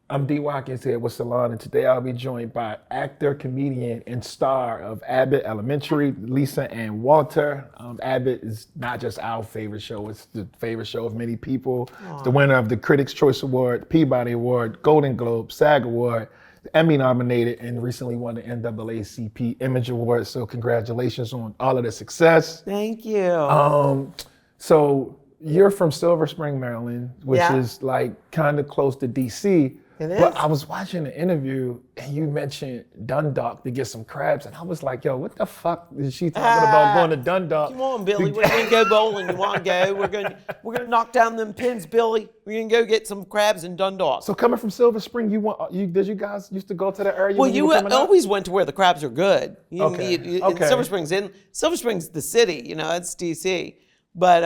I'm D. Watkins here with Salon, and today I'll be joined by actor, comedian, and star of Abbott Elementary, Lisa and Walter. Abbott is not just our favorite show, it's the favorite show of many people. It's the winner of the Critics' Choice Award, Peabody Award, Golden Globe, SAG Award, Emmy nominated, and recently won the NAACP Image Award. So congratulations on all of the success. Thank you. So you're from Silver Spring, Maryland, which Yeah. is like kind of close to DC. It is. But I was watching the interview and you mentioned Dundalk to get some crabs, and I was like, yo, what the fuck is she talking about going to Dundalk? Come on, Billy. We're gonna go bowling. You want to go? We're gonna knock down them pins, Billy. We're gonna go get some crabs in Dundalk. So coming from Silver Spring, did you guys used to go to the area? Well, when you were coming up? always went to where the crabs are good. Okay. Silver Springs, the city. It's DC. But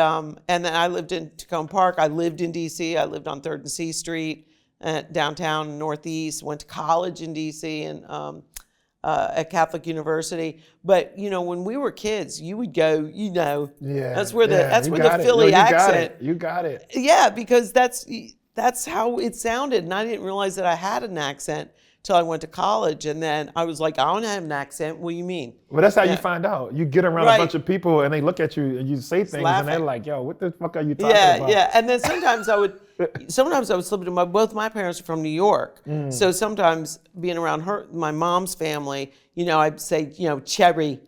and then I lived in Tacoma Park. I lived in DC. I lived on 3rd and C Street, downtown Northeast. Went to college in DC and at Catholic University. But when we were kids, you would go. That's where the Philly accent. You got it. Yeah, because that's how it sounded, and I didn't realize that I had an accent till I went to college, and then I was like, I don't have an accent. What do you mean? Well, that's how you find out. You get around a bunch of people, and they look at you, and you say things, and they're like, "Yo, what the fuck are you talking about?" Yeah. And then sometimes I would slip into both my parents are from New York, so sometimes being around my mom's family, I'd say, Cherry,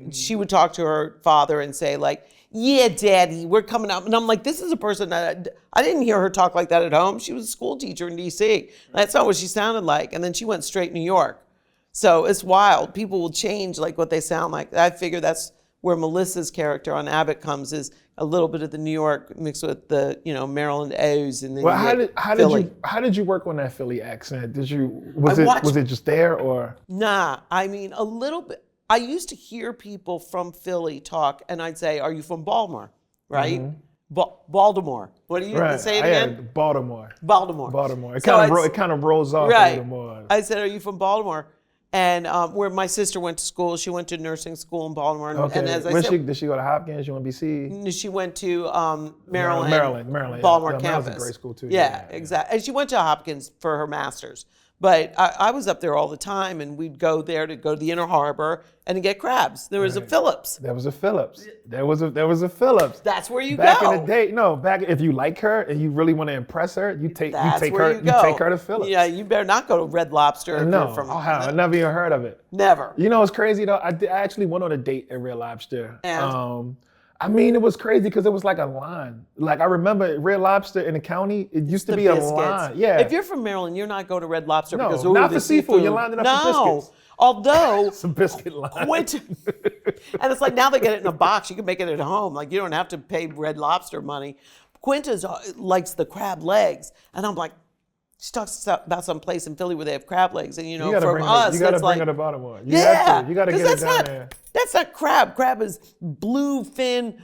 she would talk to her father and say like, yeah, Daddy, we're coming up. And I'm like, this is a person that I didn't hear her talk like that at home. She was a school teacher in D.C. That's not what she sounded like. And then she went straight New York. So it's wild. People will change like what they sound like. I figure that's where Melissa's character on Abbott comes, is a little bit of the New York mixed with the, Maryland O's. And then how did you work on that Philly accent? Was it just there or? Nah, I mean, a little bit. I used to hear people from Philly talk, and I'd say, "Are you from Baltimore?" Right? Baltimore. What do you say it again? Baltimore. It kind of rolls off a little more. I said, "Are you from Baltimore?" And where my sister went to school, she went to nursing school in Baltimore. Okay. And as I said, did she go to Hopkins? UMBC? She went to Maryland. Baltimore Baltimore campus. That was a great school too. Yeah, exactly. And she went to Hopkins for her master's. But I was up there all the time, and we'd go there to go to the Inner Harbor and to get crabs. There was a Phillips. There was a Phillips. There was a Phillips. That's where you back go. In the day, if you like her and you really want to impress her, you take her to Phillips. Yeah, you better not go to Red Lobster. No, I never even heard of it. Never. It's crazy though. I actually went on a date at Red Lobster. And? It was crazy because it was like a line. Like I remember Red Lobster in the county, it used to be a line. Yeah. If you're from Maryland, you're not going to Red Lobster because not for seafood. You're lining up for biscuits. Although some biscuit line. And it's like now they get it in a box. You can make it at home. Like you don't have to pay Red Lobster money. Quinta likes the crab legs, and I'm like, she talks about some place in Philly where they have crab legs, and from us, you gotta it's bring like, her to Baltimore. You gotta get it down there. That's not crab. Crab is bluefin,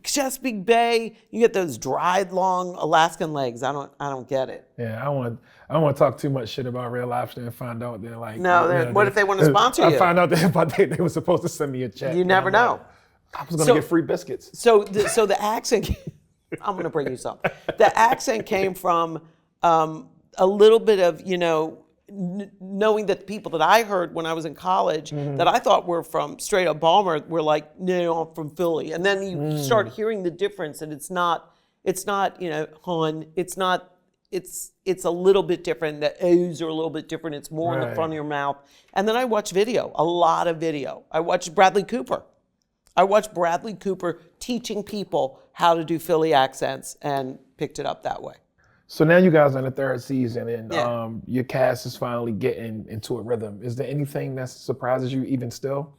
Chesapeake Bay. You get those dried, long Alaskan legs. I don't get it. Yeah, I don't want to talk too much shit about Red Lobster and find out they're like. What if they want to sponsor you? I found out they were supposed to send me a check. You never know. I was gonna get free biscuits. So the accent. I'm gonna bring you some. The accent came from a little bit of knowing that the people that I heard when I was in college that I thought were from straight up Baltimore were like, no, I'm from Philly. And then you start hearing the difference, and it's not, hon, it's a little bit different. The O's are a little bit different. It's more in the front of your mouth. And then I watch a lot of video. I watched Bradley Cooper. Teaching people how to do Philly accents and picked it up that way. So now you guys are in the 3rd season, and your cast is finally getting into a rhythm. Is there anything that surprises you even still?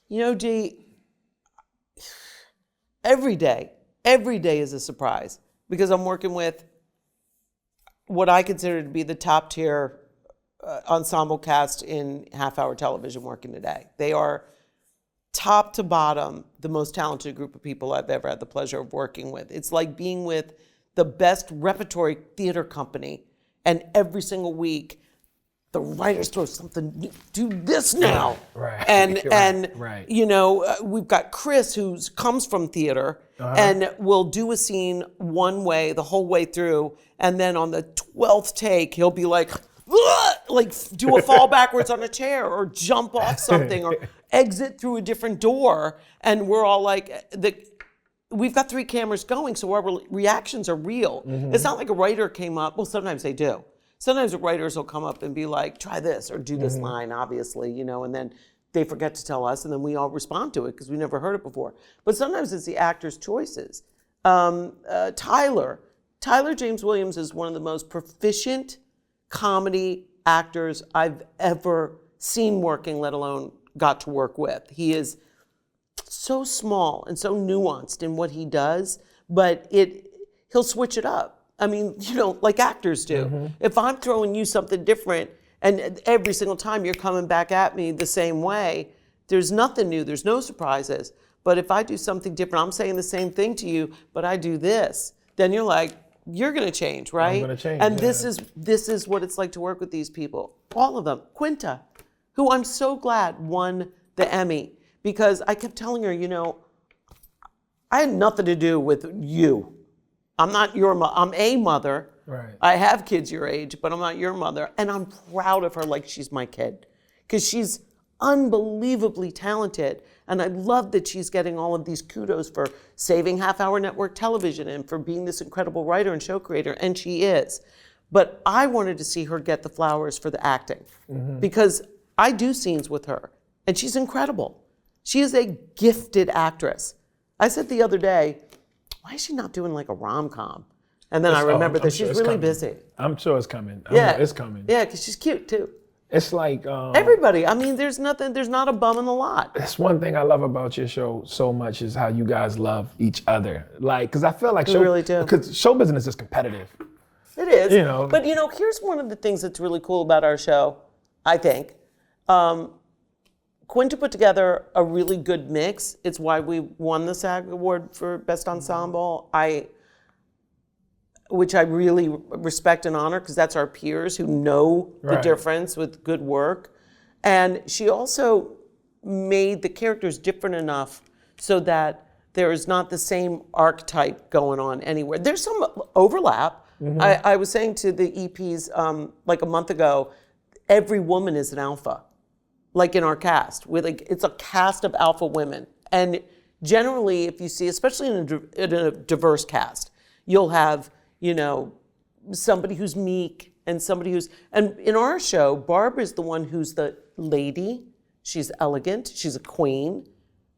D, every day is a surprise because I'm working with what I consider to be the top tier ensemble cast in half-hour television working today. They are top to bottom, the most talented group of people I've ever had the pleasure of working with. It's like being with the best repertory theater company, and every single week the writers throw something new, do this now. Right. And Right. you know, we've got Chris who comes from theater and will do a scene one way the whole way through, and then on the 12th take he'll be like do a fall backwards on a chair or jump off something or exit through a different door, and we're all like we've got 3 cameras going, so our reactions are real. It's not like a writer came up. Well, sometimes they do. Sometimes the writers will come up and be like, try this or do this line, obviously, you know, and then they forget to tell us, and then we all respond to it because we never heard it before. But sometimes it's the actor's choices. Tyler James Williams is one of the most proficient comedy actors I've ever seen working, let alone got to work with. He is so small and so nuanced in what he does, but he'll switch it up. I mean, you know, like actors do. If I'm throwing you something different and every single time you're coming back at me the same way, there's nothing new, there's no surprises. But if I do something different, I'm saying the same thing to you, but I do this, then you're like, you're gonna change, right? I'm gonna change, and yeah. this is what it's like to work with these people. All of them. Quinta, who I'm so glad won the Emmy, because I kept telling her, you know, I had nothing to do with you. I'm not your mother. I'm a mother. Right. I have kids your age, but I'm not your mother. And I'm proud of her like she's my kid, because she's unbelievably talented. And I love that she's getting all of these kudos for saving half-hour network television and for being this incredible writer and show creator, and she is. But I wanted to see her get the flowers for the acting, because I do scenes with her, and she's incredible. She is a gifted actress. I said the other day, why is she not doing like a rom-com? And then I remembered that she's really busy. I'm sure it's coming. It's coming. Yeah, because she's cute too. It's like Everybody. I mean, there's not a bum in the lot. that's one thing I love about your show so much is how you guys love each other. Like, because I feel like We really do. Because show business is competitive. It is. You know. But you know, here's one of the things that's really cool about our show, I think. Quinta put together a really good mix. It's why we won the SAG Award for Best Ensemble. Which I really respect and honor, because that's our peers who know the difference with good work. And she also made the characters different enough so that there is not the same archetype going on anywhere. There's some overlap. I was saying to the EPs like a month ago, every woman is an alpha, like in our cast. It's a cast of alpha women. And generally, if you see, especially in a diverse cast, you'll have, you know, somebody who's meek and somebody and in our show, Barb is the one who's the lady. She's elegant, she's a queen.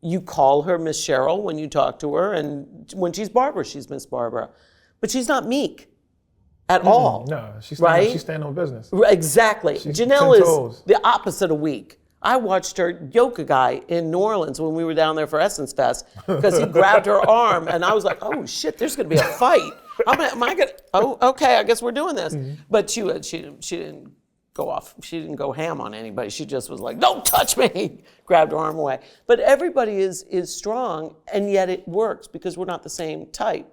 You call her Miss Cheryl when you talk to her, and when she's Barbara, she's Miss Barbara. But she's not meek at all. No, she's standing on business. Exactly. She's Janelle 10 is toes. the opposite of weak. I watched her yoke a guy in New Orleans when we were down there for Essence Fest, because he grabbed her arm, and I was like, oh shit, there's gonna be a fight. Okay, I guess we're doing this. But she didn't go off. She didn't go ham on anybody. She just was like, don't touch me, grabbed her arm away. But everybody is strong, and yet it works because we're not the same type.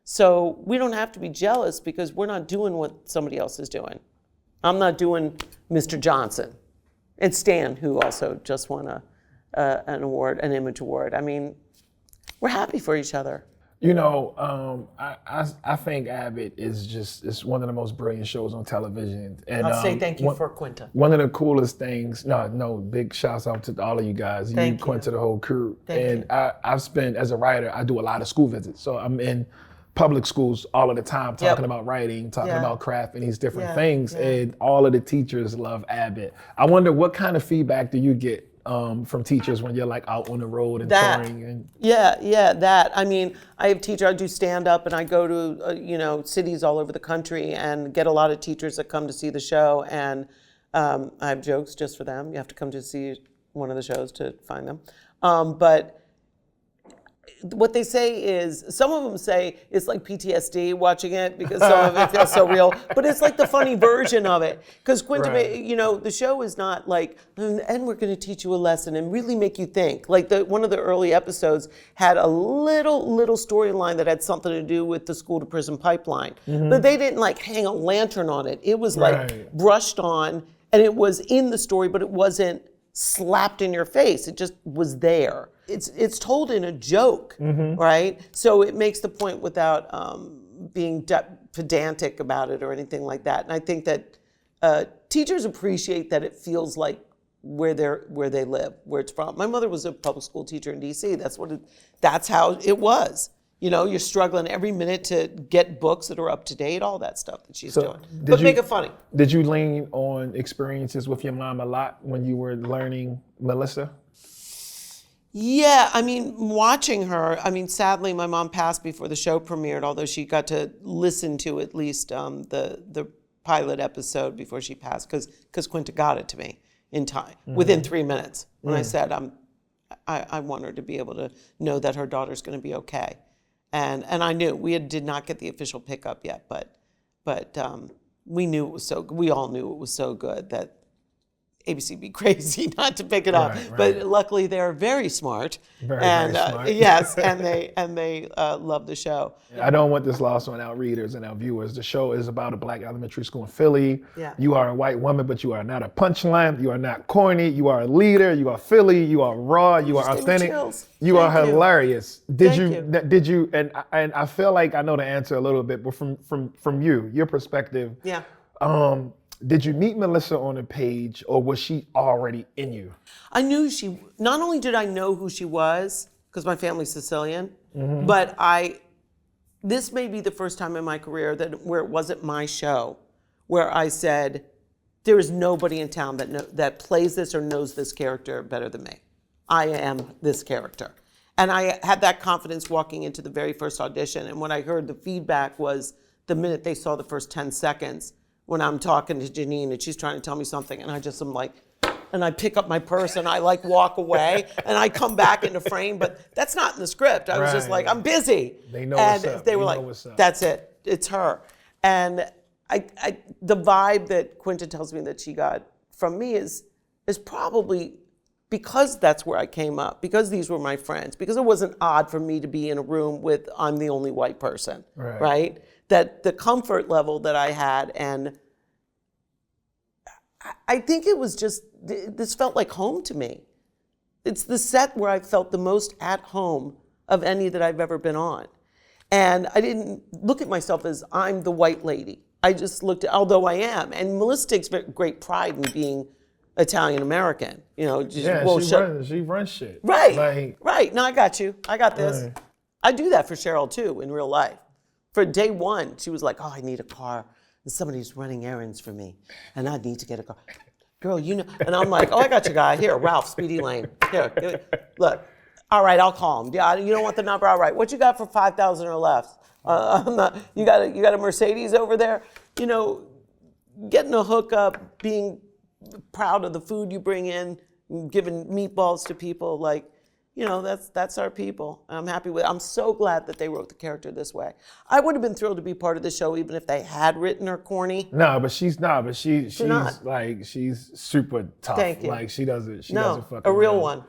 So we don't have to be jealous because we're not doing what somebody else is doing. I'm not doing Mr. Johnson. And Stan, who also just won an award, an Image Award. I mean, we're happy for each other. You know, I think Abbott is one of the most brilliant shows on television. And I'll say thank you for Quinta. One of the coolest things, big shouts out to all of you guys, Thank you. Quinta, the whole crew. Thank you. I've spent, as a writer, I do a lot of school visits. So I'm in public schools all of the time talking about writing, talking about craft and these different things. And all of the teachers love Abbott. I wonder what kind of feedback do you get from teachers when you're like out on the road and touring? And that. I mean, I have teachers, I do stand up and I go to, cities all over the country and get a lot of teachers that come to see the show. And I have jokes just for them. You have to come to see one of the shows to find them. But what they say is, some of them say it's like PTSD watching it because some of it feels so real, but it's like the funny version of it. Because Quinta, the show is not like, and we're going to teach you a lesson and really make you think. Like one of the early episodes had a little storyline that had something to do with the school to prison pipeline, but they didn't like hang a lantern on it. It was like brushed on. And it was in the story, but it wasn't slapped in your face. It just was there. It's told in a joke, right? So it makes the point without being pedantic about it or anything like that. And I think that teachers appreciate that it feels like where they live, where it's from. My mother was a public school teacher in D.C. That's how it was. You know, you're struggling every minute to get books that are up to date, all that stuff that she's doing. But make it funny. Did you lean on experiences with your mom a lot when you were learning Melissa? Yeah, I mean, watching her, sadly, my mom passed before the show premiered, although she got to listen to at least the pilot episode before she passed, because Quinta got it to me in time, within 3 minutes, when I said, I want her to be able to know that her daughter's going to be okay. And I knew we did not get the official pickup yet, but we knew it was we all knew it was so good that ABC would be crazy not to pick it up. Right. But luckily they're very smart. Very smart. Yes, and they love the show. I don't want this lost on our readers and our viewers. The show is about a black elementary school in Philly. Yeah. You are a white woman, but you are not a punchline. You are not corny. You are a leader. You are Philly. You are raw. You are authentic. You are hilarious. Did you? And I feel like I know the answer a little bit, but from your perspective. Yeah. Did you meet Melissa on a page, or was she already in you? I knew not only did I know who she was, because my family's Sicilian, but this may be the first time in my career where it wasn't my show, where I said, there is nobody in town that plays this or knows this character better than me. I am this character. And I had that confidence walking into the very first audition. And when I heard the feedback was the minute they saw the first 10 seconds, when I'm talking to Janine and she's trying to tell me something, and I just am like, and I pick up my purse and I like walk away and I come back into frame, but that's not in the script. I was just like, I'm busy. They know and what's up. They were like, that's it. It's her. And the vibe that Quinta tells me that she got from me is probably because that's where I came up, because these were my friends, because it wasn't odd for me to be in a room with, I'm the only white person, right? That the comfort level that I had, and I think it was just, this felt like home to me. It's the set where I felt the most at home of any that I've ever been on. And I didn't look at myself as I'm the white lady. I just looked at, although I am, and Melissa takes great pride in being Italian American. You know, she runs shit. Right, right. No, I got you. I got this. Right. I do that for Sheryl too in real life. For day one, she was like, oh, I need a car. And somebody's running errands for me. And I need to get a car. Girl, you know. And I'm like, oh, I got you, guy. Here, Ralph, Speedy Lane. Here, look. All right, I'll call him. Yeah, you don't want the number? All right. What you got for 5,000 or less? You got a Mercedes over there? You know, getting a hookup, being proud of the food you bring in, giving meatballs to people, like, you know, that's our people. I'm happy with it. I'm so glad that they wrote the character this way. I would have been thrilled to be part of the show even if they had written her corny. She's like, she's super tough. Thank you. Like she doesn't fucking a real one.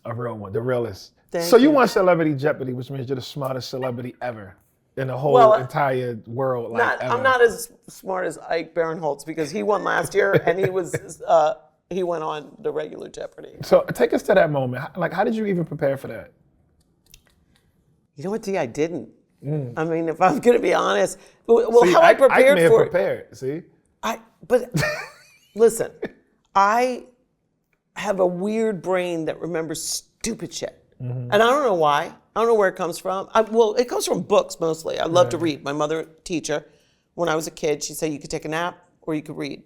A real one, the realest. Thank so you won Celebrity Jeopardy, which means you're the smartest celebrity ever in the whole entire world. I'm not as smart as Ike Barinholtz because he won last year and he was he went on the regular Jeopardy. So take us to that moment. Like, how did you even prepare for that? You know what, T? I didn't. I mean, if I'm going to be honest, how I prepared for it. Prepared. See? But listen, I have a weird brain that remembers stupid shit. And I don't know why. I don't know where it comes from. It comes from books mostly. I love to read. My mother, teacher, when I was a kid, she said you could take a nap or you could read.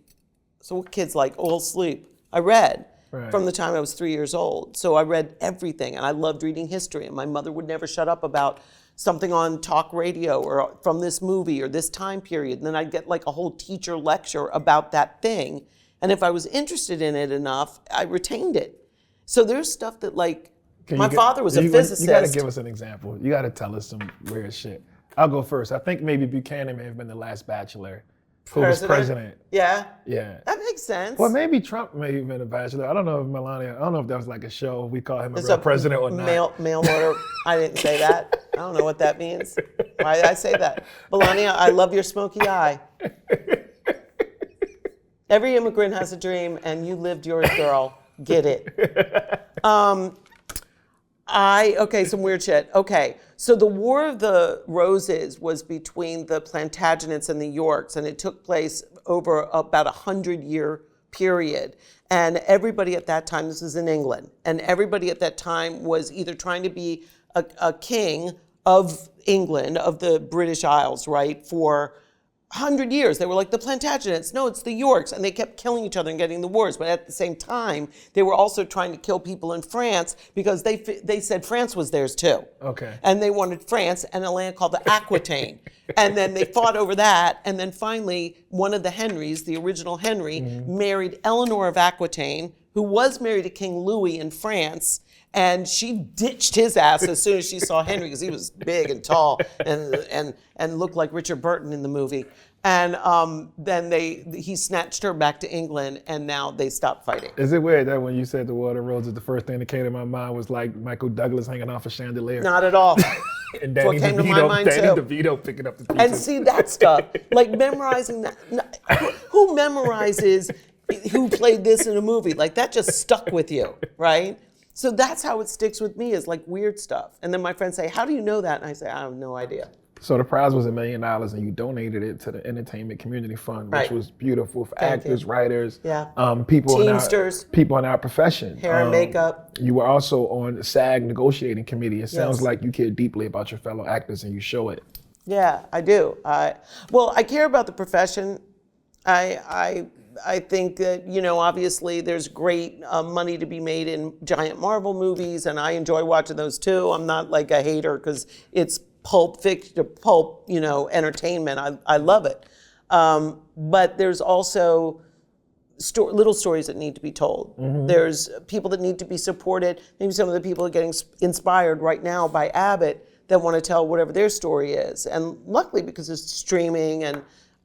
So what kids like? All sleep. I read from the time I was 3 years old. So I read everything, and I loved reading history. And my mother would never shut up about something on talk radio or from this movie or this time period. And then I'd get like a whole teacher lecture about that thing. And if I was interested in it enough, I retained it. So there's stuff that like, my father was a physicist. You got to give us an example. You got to tell us some weird shit. I'll go first. I think maybe Buchanan may have been the last bachelor who was president. Yeah? Yeah. That makes sense. Well, maybe Trump may have been a bachelor. I don't know if Melania, I don't know if that was like a show. We call him a real president or not. Mail order. I didn't say that. I don't know what that means. Why did I say that? Melania, I love your smoky eye. Every immigrant has a dream, and you lived yours, girl. Get it. Okay, some weird shit. Okay, so the War of the Roses was between the Plantagenets and the Yorks, and it took place over about 100-year period. And everybody at that time, this was in England, and everybody at that time was either trying to be a king of England, of the British Isles, right, for 100 years. They were like the Plantagenets. No, it's the Yorks. And they kept killing each other and getting the wars. But at the same time, they were also trying to kill people in France because they said France was theirs too. Okay. And they wanted France and a land called the Aquitaine. And then they fought over that. And then finally, one of the Henrys, the original Henry, married Eleanor of Aquitaine, who was married to King Louis in France. And she ditched his ass as soon as she saw Henry because he was big and tall and looked like Richard Burton in the movie. And then he snatched her back to England, and now they stopped fighting. Is it weird that when you said the War of the Roses, the first thing that came to my mind was like Michael Douglas hanging off a chandelier? Not at all. And That's what Danny came to my mind too. DeVito picking up the pieces. And see that stuff, like memorizing that. Who memorizes who played this in a movie? Like that just stuck with you, right? So that's how it sticks with me, is like weird stuff. And then my friends say, how do you know that? And I say, I have no idea. So the prize was $1 million, and you donated it to the Entertainment Community Fund, which was beautiful for actors, writers, people Teamsters, people in our profession. Hair and makeup. You were also on the SAG negotiating committee. It sounds like you care deeply about your fellow actors, and you show it. Yeah, I do. I care about the profession. I think that, obviously there's great money to be made in giant Marvel movies, and I enjoy watching those too. I'm not like a hater because it's pulp fiction, entertainment. I love it. But there's also little stories that need to be told. There's people that need to be supported. Maybe some of the people are getting inspired right now by Abbott that want to tell whatever their story is. And luckily, because it's streaming and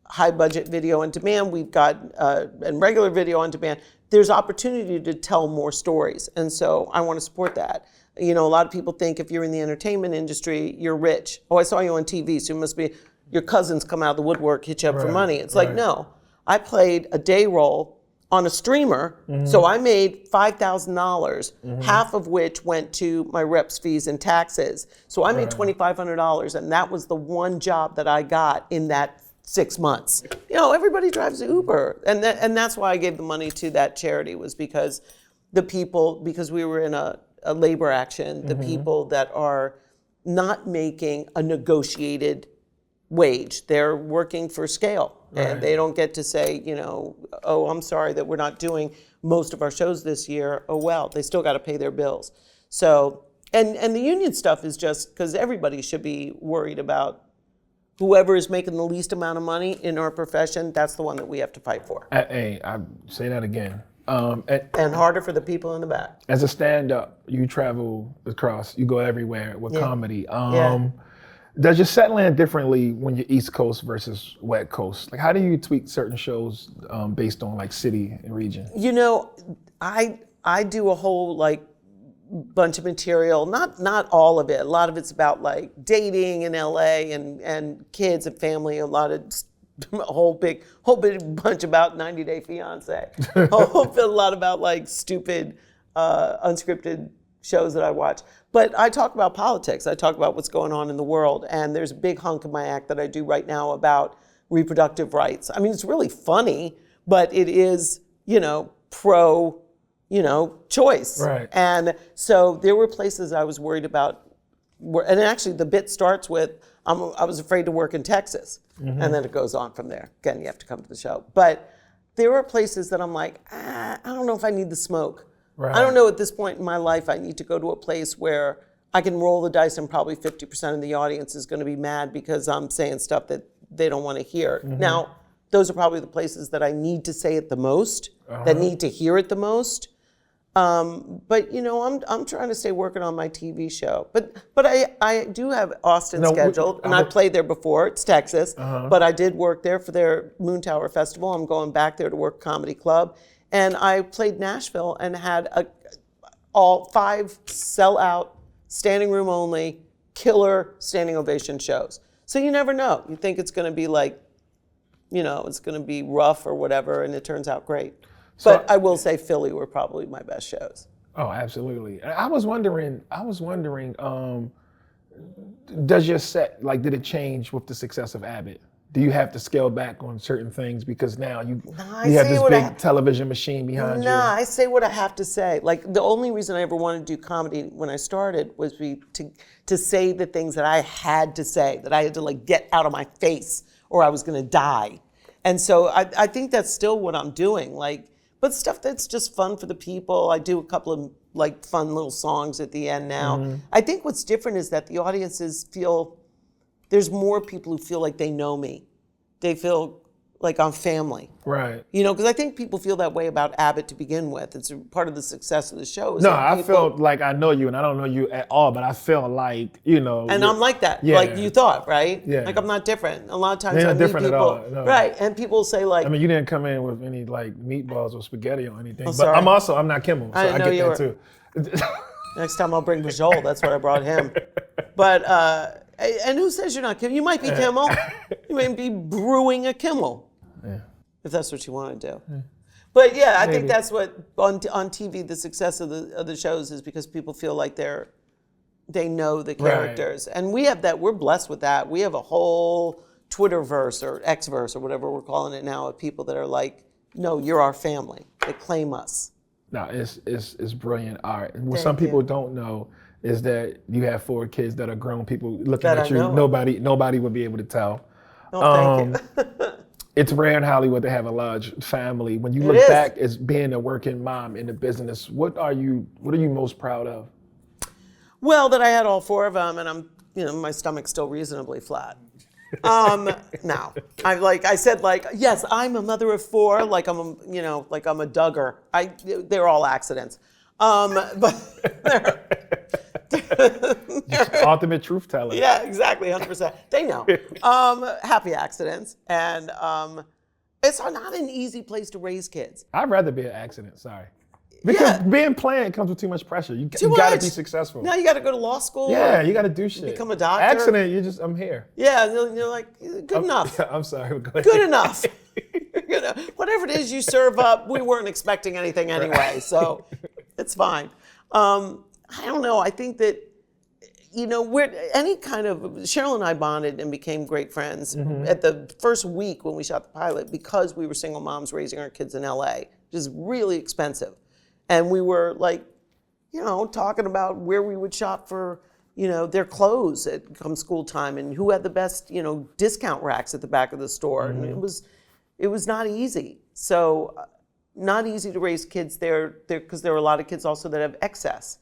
high budget video on demand, we've got and regular video on demand, there's opportunity to tell more stories. And so I want to support that. A lot of people think if you're in the entertainment industry, you're rich. Oh, I saw you on TV, so it must be your cousins come out of the woodwork, hit you up for money. It's like, no, I played a day role on a streamer, so I made $5,000, half of which went to my reps fees and taxes. So I made $2,500, and that was the one job that I got in that 6 months. Everybody drives Uber, and that's why I gave the money to that charity, was because because we were in a labor action, the people that are not making a negotiated wage, they're working for scale, and they don't get to say, oh, I'm sorry that we're not doing most of our shows this year. Oh well, they still got to pay their bills. So, and the union stuff is just because everybody should be worried about whoever is making the least amount of money in our profession. That's the one that we have to fight for. Hey, I say that again. And harder for the people in the back. As a stand-up, you travel across, you go everywhere with comedy. Does your set land differently when you're East Coast versus West Coast? Like, how do you tweak certain shows based on like city and region? I do a whole bunch of material, not all of it. A lot of it's about like dating in LA and kids and family. A whole big bunch about 90 Day Fiance. A lot about like stupid, unscripted shows that I watch. But I talk about politics. I talk about what's going on in the world. And there's a big hunk of my act that I do right now about reproductive rights. I mean, it's really funny, but it is, pro, choice. Right. And so there were places I was worried about. And actually the bit starts with, I was afraid to work in Texas. And then it goes on from there. Again, you have to come to the show. But there are places that I'm like, I don't know if I need the smoke. Right. I don't know at this point in my life I need to go to a place where I can roll the dice and probably 50% of the audience is going to be mad because I'm saying stuff that they don't want to hear. Now, those are probably the places that I need to say it the most, that need to hear it the most. But I'm trying to stay working on my TV show. But I do have Austin scheduled, and I played there before. It's Texas, but I did work there for their Moon Tower Festival. I'm going back there to work Comedy Club, and I played Nashville and had all 5 sell-out, standing room only, killer standing ovation shows. So you never know. You think it's going to be like, it's going to be rough or whatever, and it turns out great. So- But I will say Philly were probably my best shows. Oh, absolutely. I was wondering, does your set, like, did it change with the success of Abbott? Do you have to scale back on certain things because now you have this big television machine behind you? I say what I have to say. Like, the only reason I ever wanted to do comedy when I started was to say the things that I had to say, that I had to like get out of my face or I was gonna die. And so I think that's still what I'm doing. Like, but stuff that's just fun for the people. I do a couple of like fun little songs at the end now. I think what's different is that the audiences feel, there's more people who feel like they know me. They feel like I'm family. Right. Because I think people feel that way about Abbott to begin with. It's part of the success of the show. No, I feel like I know you, and I don't know you at all, but I feel like, And I'm like that, like you thought, right? Yeah. Like I'm not different. A lot of times You're I not meet different people, at all, no. right? And people say like, I mean, you didn't come in with any like meatballs or spaghetti or anything. But sorry. I'm not Kimmel, so I didn't I know get you that too. next time I'll bring Bajol. That's what I brought him. But and who says you're not Kimmel? You might be Kimmel. You may be brewing a Kimmel. Yeah. If that's what you want to do. But yeah, I think Maybe. that's what on TV the success of the shows is because people feel like they know the characters, and we have that. We're blessed with that. We have a whole Twitterverse or Xverse or whatever we're calling it now of people that are like, no, you're our family. They claim us. No, it's brilliant art. And what Thank some people you. don't know is that you have 4 kids that are grown people looking That at I you. know. Nobody would be able to tell. Oh, thank you. It's rare in Hollywood to have a large family. When you look is. back as being a working mom in the business, what are you most proud of? Well, that I had all 4 of them, and I'm, my stomach's still reasonably flat. No, I said yes, I'm a mother of 4, like I'm a Duggar. They're all accidents. But Ultimate truth teller. yeah, exactly, 100%. They know. Happy accidents, and it's not an easy place to raise kids. I'd rather be an accident, sorry. Because being planned comes with too much pressure. You got to be successful. Now you got to go to law school. Yeah, you got to do shit. Become a doctor. Accident, I'm here. Yeah, and you're like, good enough. I'm sorry. Go ahead. Good enough. Whatever it is you serve up, we weren't expecting anything anyway, so it's fine. I don't know. I think that, we're any kind of, Sheryl and I bonded and became great friends at the first week when we shot the pilot because we were single moms raising our kids in LA, which is really expensive. And we were like, talking about where we would shop for, their clothes at come school time and who had the best, discount racks at the back of the store. And it was not easy. So not easy to raise kids there because there are a lot of kids also that have excess.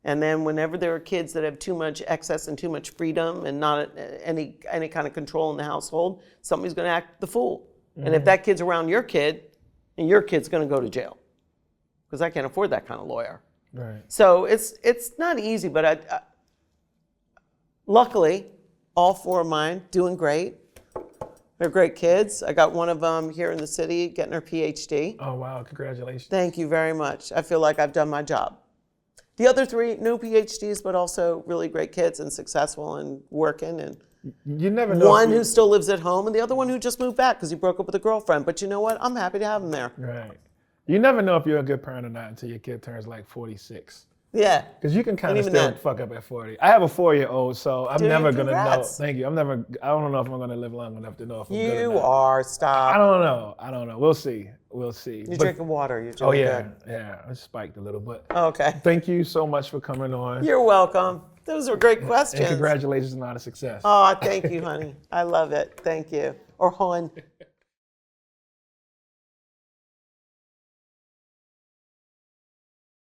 And then whenever there are kids that have too much excess and too much freedom and not any kind of control in the household, somebody's going to act the fool. And if that kid's around your kid, and your kid's going to go to jail because I can't afford that kind of lawyer. Right. So it's not easy, but luckily, all 4 of mine doing great. They're great kids. I got one of them here in the city getting her PhD. Oh, wow. Congratulations. Thank you very much. I feel like I've done my job. The other 3, no PhDs, but also really great kids and successful and working. And You never know. one who still lives at home and the other one who just moved back because he broke up with a girlfriend. But you know what? I'm happy to have him there. Right. You never know if you're a good parent or not until your kid turns like 46. Yeah. Because you can kind of even still then. fuck up at 40. I have a 4-year-old, so I'm Dude, never going to know. congrats. Thank you. I don't know if I'm going to live long enough to know if I'm good or You not. are. I Stop. don't know. We'll see. You're drinking water. You're doing Oh, yeah. good. Yeah. I spiked a little, but Okay. thank you so much for coming on. You're welcome. Those were great questions. And congratulations on all the success. Oh, thank you, honey. I love it. Thank you. Or hon.